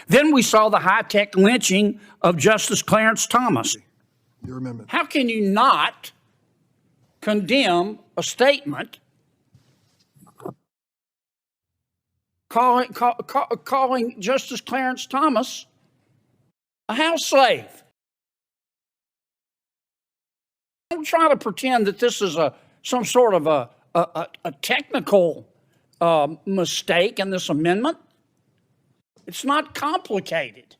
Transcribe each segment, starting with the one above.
Then we saw the high-tech lynching of Justice Clarence Thomas. Your amendment. How can you not condemn a statement calling Justice Clarence Thomas a house slave? Don't try to pretend that this is some sort of a technical mistake in this amendment. It's not complicated.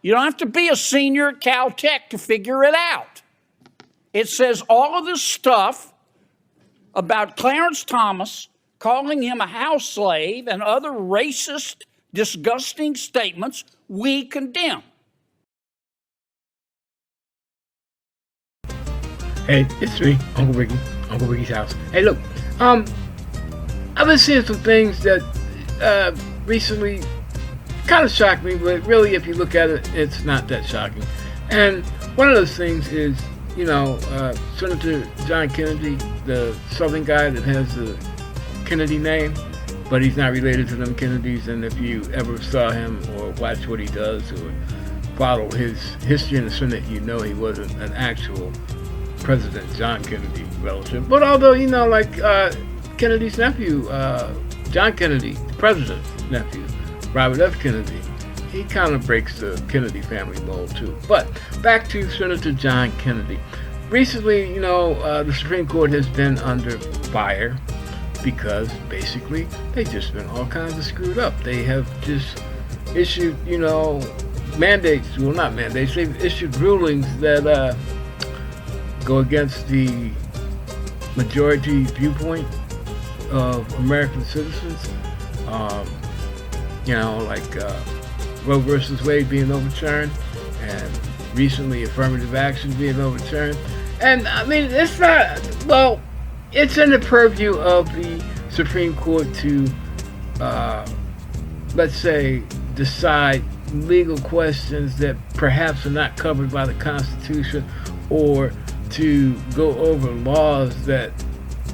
You don't have to be a senior at Caltech to figure it out. It says all of this stuff about Clarence Thomas, calling him a house slave, and other racist, disgusting statements we condemn. Hey, it's me, Uncle Ricky, Uncle Ricky's house. Hey, look, I've been seeing some things that recently kind of shocked me, but really, if you look at it, it's not that shocking. And one of those things is, Senator John Kennedy, the Southern guy that has the Kennedy name, but he's not related to them Kennedys. And if you ever saw him or watch what he does or follow his history in the Senate, you know he wasn't an actual President John Kennedy relative. But although, Kennedy's nephew, John Kennedy, the president's nephew, Robert F. Kennedy, he kind of breaks the Kennedy family mold too. But back to Senator John Kennedy. Recently, the Supreme Court has been under fire because basically they've just been all kinds of screwed up. They have just issued, mandates, well, not mandates, they've issued rulings that go against the majority viewpoint of American citizens. Roe versus Wade being overturned, and recently affirmative action being overturned. And I mean, it's not, well, it's in the purview of the Supreme Court to, let's say, decide legal questions that perhaps are not covered by the Constitution, or to go over laws that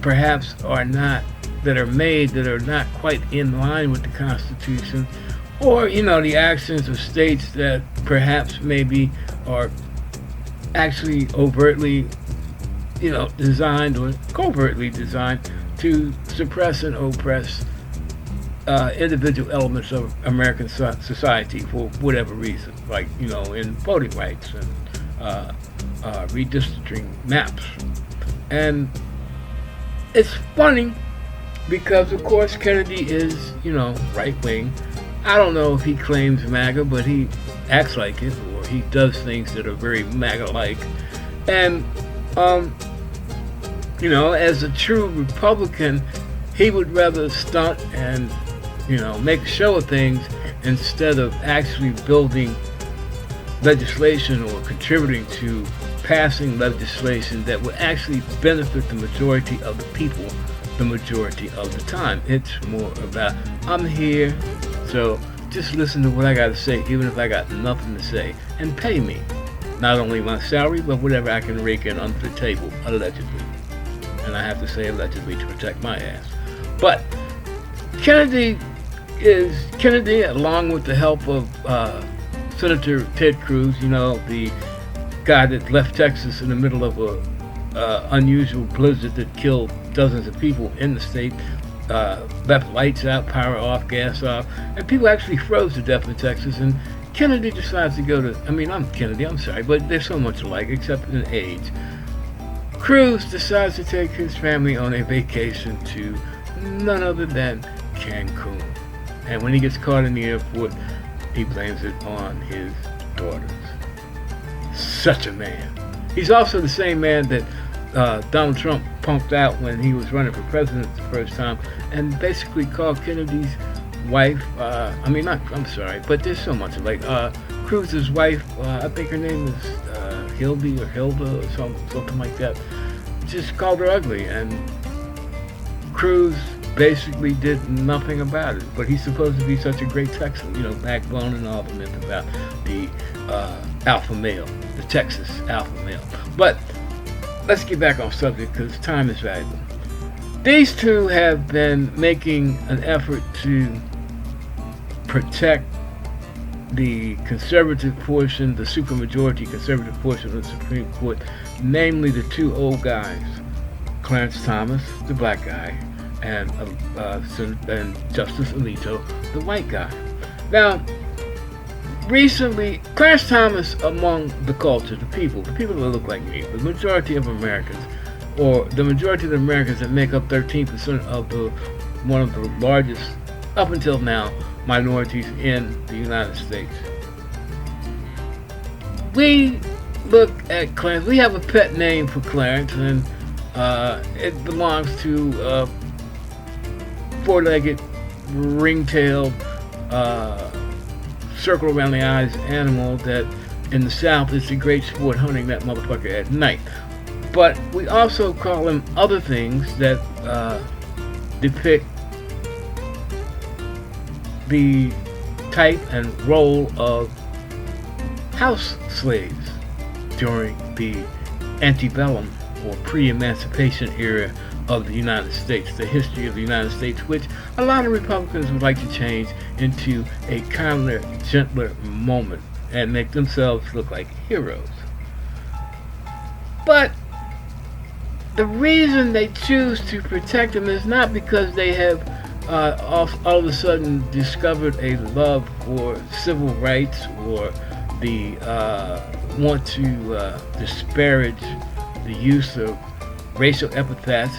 perhaps are not, that are made that are not quite in line with the Constitution, or, the actions of states that perhaps maybe are actually overtly, designed or covertly designed to suppress and oppress individual elements of American society for whatever reason, like, in voting rights and redistricting maps. And it's funny because, of course, Kennedy is, right-wing. I don't know if he claims MAGA, but he acts like it, or he does things that are very MAGA-like. And, as a true Republican, he would rather stunt and, make a show of things instead of actually building legislation or contributing to passing legislation that would actually benefit the majority of the people the majority of the time. It's more about, I'm here, so just listen to what I got to say, even if I got nothing to say, and pay me. Not only my salary, but whatever I can rake in under the table, allegedly. And I have to say allegedly to protect my ass. But Kennedy, along with the help of Senator Ted Cruz, the guy that left Texas in the middle of a unusual blizzard that killed dozens of people in the state, left lights out, power off, gas off, and people actually froze to death in Texas. And Kennedy decides to go to, I'm Kennedy, I'm sorry, but they're so much alike except in age. Cruz decides to take his family on a vacation to none other than Cancun. And when he gets caught in the airport, he blames it on his daughters. Such a man. He's also the same man that Donald Trump punked out when he was running for president the first time, and basically called Kennedy's wife, I'm sorry, but there's so much like Cruz's wife, I think her name is Hildy or Hilda or something like that, just called her ugly, and Cruz basically did nothing about it. But he's supposed to be such a great Texan, backbone and all the myth about the alpha male, the Texas alpha male. But let's get back on subject because time is valuable. These two have been making an effort to protect the conservative portion, the supermajority conservative portion of the Supreme Court, namely the two old guys, Clarence Thomas, the black guy, and Justice Alito, the white guy. Now, recently, Clarence Thomas, among the culture, the people that look like me, the majority of Americans, or the majority of the Americans that make up 13% of one of the largest, up until now, minorities in the United States. We look at Clarence. We have a pet name for Clarence, and it belongs to four-legged, ring-tailed, circle around the eyes animal that in the South is a great sport hunting that motherfucker at night. But we also call him other things that depict the type and role of house slaves during the antebellum or pre-emancipation era of the United States, the history of the United States, which a lot of Republicans would like to change into a kinder, gentler moment and make themselves look like heroes. But the reason they choose to protect them is not because they have all of a sudden discovered a love for civil rights or the want to disparage the use of racial epithets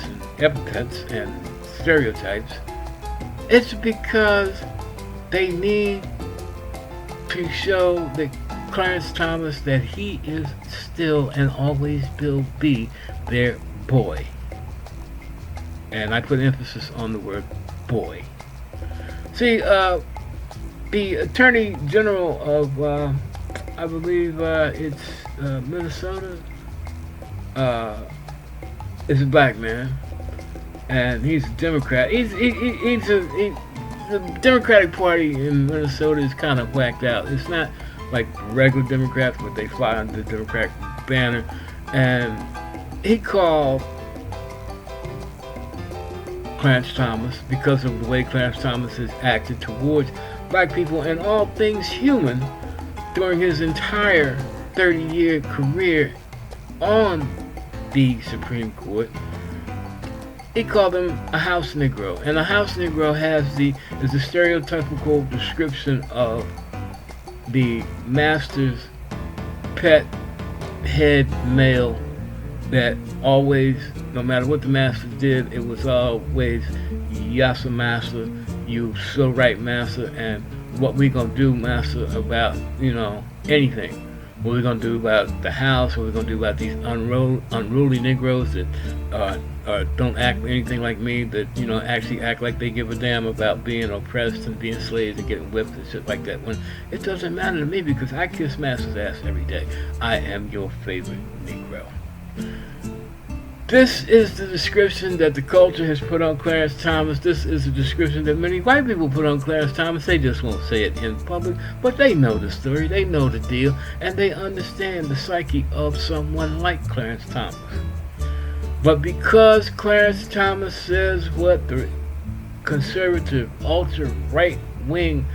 and stereotypes. It's because they need to show that Clarence Thomas that he is still and always will be their boy. And I put emphasis on the word boy. See, the Attorney General of, I believe it's Minnesota, is a black man, and he's a Democrat. The Democratic Party in Minnesota is kind of whacked out. It's not like regular Democrats, but they fly under the Democratic banner. And he called Clarence Thomas, because of the way Clarence Thomas has acted towards black people and all things human during his entire 30-year career on the Supreme Court. He called him a house Negro, and a house Negro is the stereotypical description of the master's pet head male that always, no matter what the master did, it was always, yassa master, you so right master, and what we gonna do master about, anything. What we gonna do about the house, what we gonna do about these unruly Negroes that don't act anything like me, that actually act like they give a damn about being oppressed and being slaves and getting whipped and shit like that, when it doesn't matter to me because I kiss master's ass every day. I am your favorite Negro. This is the description that the culture has put on Clarence Thomas. This is the description that many white people put on Clarence Thomas. They just won't say it in public, but they know the story, they know the deal, and they understand the psyche of someone like Clarence Thomas. But because Clarence Thomas says what the conservative, ultra-right wing,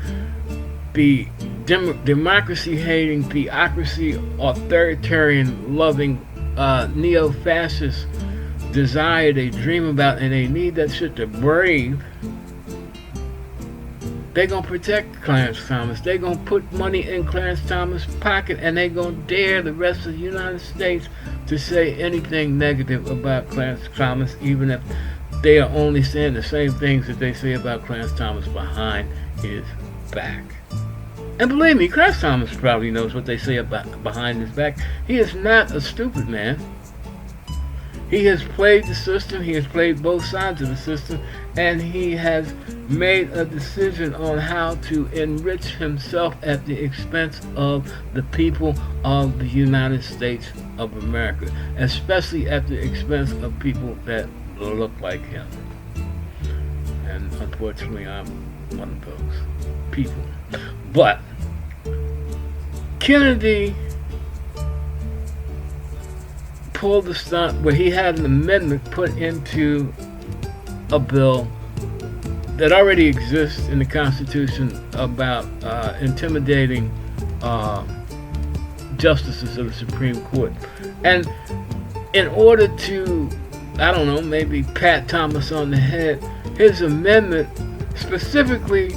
the democracy-hating, theocracy, authoritarian-loving, neo-fascist desire they dream about, and they need that shit to brave, they gonna protect Clarence Thomas. They gonna put money in Clarence Thomas' pocket, and they gonna dare the rest of the United States to say anything negative about Clarence Thomas, even if they are only saying the same things that they say about Clarence Thomas behind his back. And believe me, Clarence Thomas probably knows what they say about behind his back. He is not a stupid man. He has played the system, he has played both sides of the system, and he has made a decision on how to enrich himself at the expense of the people of the United States of America, especially at the expense of people that look like him. And unfortunately, I'm one of those people. But Kennedy pulled the stunt where he had an amendment put into a bill that already exists in the Constitution about intimidating justices of the Supreme Court. And in order to, I don't know, maybe pat Thomas on the head, his amendment specifically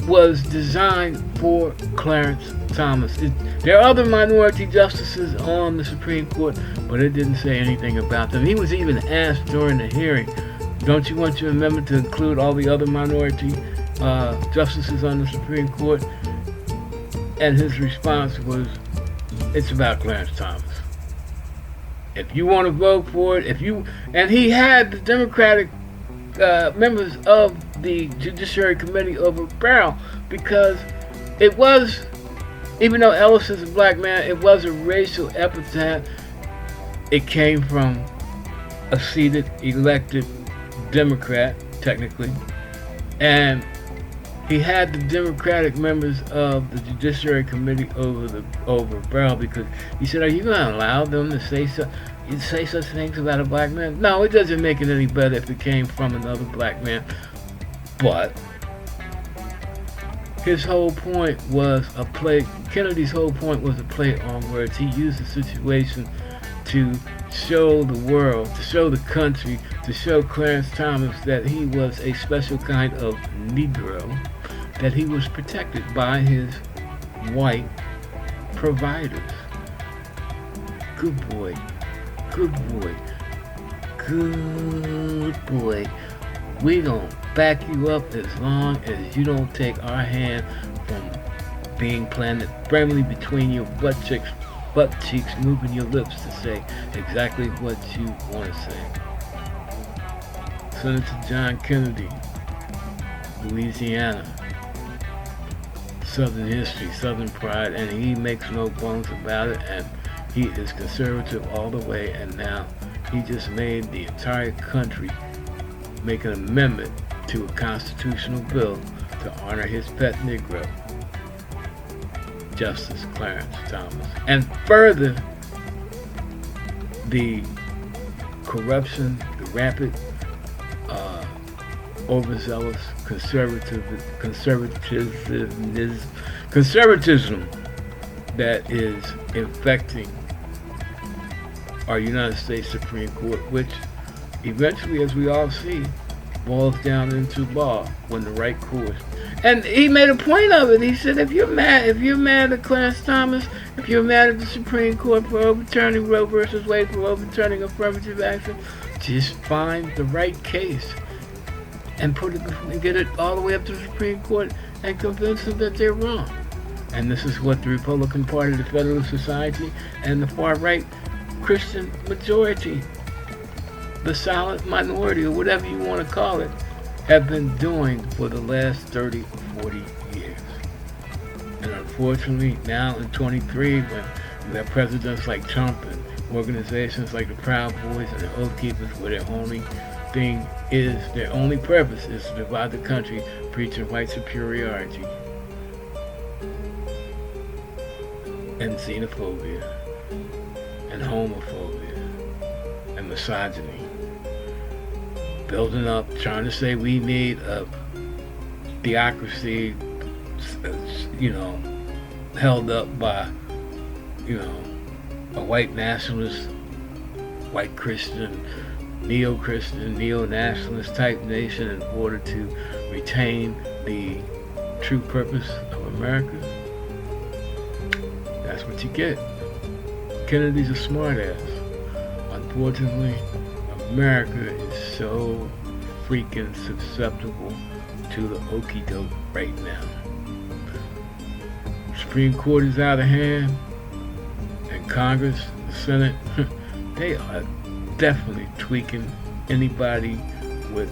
was designed for Clarence Thomas. There are other minority justices on the Supreme Court, but it didn't say anything about them. He was even asked during the hearing, don't you want your amendment to include all the other minority justices on the Supreme Court? And his response was, it's about Clarence Thomas. If you want to vote for it, and he had the Democratic members of the Judiciary Committee over barrel, because it was, even though Ellis is a black man, it was a racial epithet. It came from a seated, elected Democrat, technically, and he had the Democratic members of the Judiciary Committee over barrel, because he said, are you going to allow them to say such things about a black man? No, it doesn't make it any better if it came from another black man. But his whole point was a play. Kennedy's whole point was a play on words. He used the situation to show the world, to show the country, to show Clarence Thomas that he was a special kind of Negro, that he was protected by his white providers. Good boy. Good boy. Good boy. We gonna back you up as long as you don't take our hand from being planted firmly between your butt cheeks, moving your lips to say exactly what you want to say. Senator John Kennedy, Louisiana. Southern history, Southern pride, and he makes no bones about it, and he is conservative all the way, and now he just made the entire country make an amendment to a constitutional bill to honor his pet Negro, Justice Clarence Thomas, and further the corruption, the rampant, overzealous conservatism that is infecting our United States Supreme Court, which eventually, as we all see, boils down into law when the right course. And he made a point of it. He said, if you're mad at Clarence Thomas, if you're mad at the Supreme Court for overturning Roe versus Wade, for overturning affirmative action, just find the right case and get it all the way up to the Supreme Court and convince them that they're wrong. And this is what the Republican Party, the Federalist Society, and the far-right Christian majority, the silent minority, or whatever you want to call it, have been doing for the last 30 or 40 years. And unfortunately, now in 23, when you have presidents like Trump and organizations like the Proud Boys and the Oath Keepers, where their only purpose is to divide the country, preaching white superiority and xenophobia and homophobia and misogyny, building up, trying to say we need a theocracy, held up by, a white nationalist, white Christian, neo-Christian, neo-nationalist type nation in order to retain the true purpose of America. That's what you get. Kennedy's a smartass. Unfortunately, America is so freaking susceptible to the okie doke right now. Supreme Court is out of hand, and Congress, the Senate, they are definitely tweaking anybody with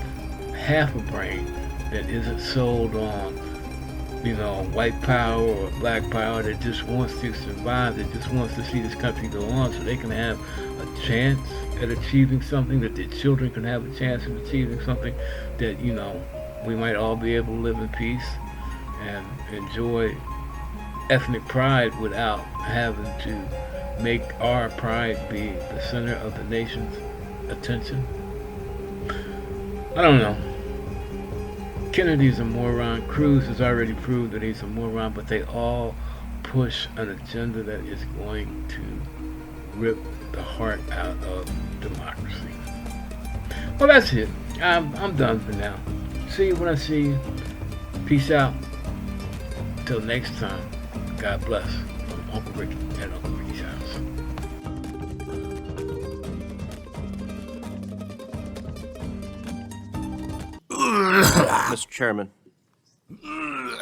half a brain that isn't sold on, white power or black power, that just wants to survive, that just wants to see this country go on so they can have a chance at achieving something, that their children can have a chance of achieving something, that, we might all be able to live in peace and enjoy ethnic pride without having to make our pride be the center of the nation's attention. I don't know. Kennedy's a moron. Cruz has already proved that he's a moron, but they all push an agenda that is going to rip the heart out of democracy. Well, that's it. I'm done for now. See you when I see you. Peace out. Till next time. God bless. I'm Uncle Ricky at Uncle Ricky's house. Mr. Chairman,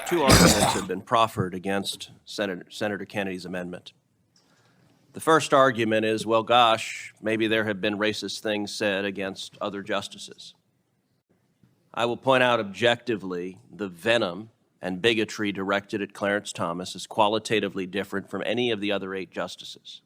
two arguments have been proffered against Senator Kennedy's amendment. The first argument is, well, gosh, maybe there have been racist things said against other justices. I will point out objectively the venom and bigotry directed at Clarence Thomas is qualitatively different from any of the other 8 justices.